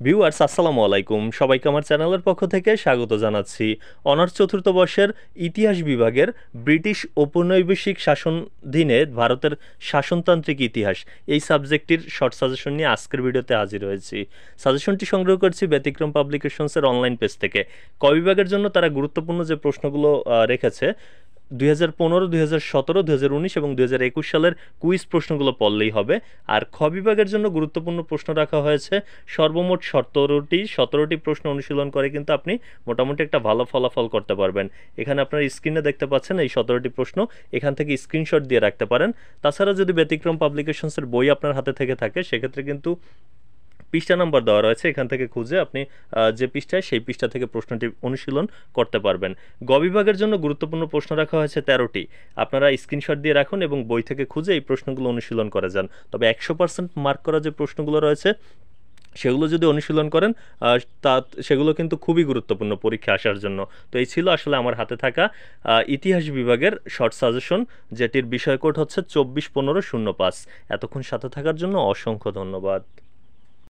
Viewers আসসালামু আলাইকুম, সবাইকে আমার চ্যানেলের পক্ষ থেকে স্বাগত জানাচ্ছি। অনার্স চতুর্থ বর্ষের ইতিহাস বিভাগের ব্রিটিশ ঔপনিবেশিক শাসনাধীনে ভারতের শাসনতান্ত্রিক ইতিহাস এই সাবজেক্টটির শর্ট সাজেশন নিয়ে আজকের ভিডিওতে হাজির হয়েছি। সাজেশনটি সংগ্রহ করছি ব্যতিক্রম পাবলিকেশনসের অনলাইন পেজ থেকে। ক বিভাগের জন্য তারা গুরুত্বপূর্ণ যে প্রশ্নগুলো রেখেছে 2015, 2017, 2019 এবং 2021 সালের কুইজ প্রশ্নগুলো পড়লেই হবে। আর খ বিভাগের জন্য গুরুত্বপূর্ণ প্রশ্ন রাখা হয়েছে সর্বমোট 17টি প্রশ্ন অনুশীলন করে কিন্তু আপনি মোটামুটি একটা ভালো ফলাফল করতে পারবেন। এখানে আপনার স্ক্রিনে দেখতে পাচ্ছেন এই 17টি প্রশ্ন, এখান থেকে স্ক্রিনশট দিয়ে রাখতে পারেন। তাছাড়া যদি ব্যতিক্রম পাবলিকেশনসের বই আপনার হাতে থেকে থাকে সেক্ষেত্রে কিন্তু পৃষ্ঠা নাম্বার দেওয়া রয়েছে, এখান থেকে খুঁজে আপনি যে পৃষ্ঠায় সেই পৃষ্ঠা থেকে প্রশ্নটি অনুশীলন করতে পারবেন। গ বিভাগের জন্য গুরুত্বপূর্ণ প্রশ্ন রাখা হয়েছে 13টি, আপনারা স্ক্রিনশট দিয়ে রাখুন এবং বই থেকে খুঁজে এই প্রশ্নগুলো অনুশীলন করে যান। তবে 100% মার্ক করা যে প্রশ্নগুলো রয়েছে সেগুলো যদি অনুশীলন করেন তা সেগুলো কিন্তু খুবই গুরুত্বপূর্ণ পরীক্ষা আসার জন্য। তো এই ছিল আসলে আমার হাতে থাকা ইতিহাস বিভাগের শর্ট সাজেশন, যেটির বিষয় কোড হচ্ছে 241505। এতক্ষণ সাথে থাকার জন্য অসংখ্য ধন্যবাদ।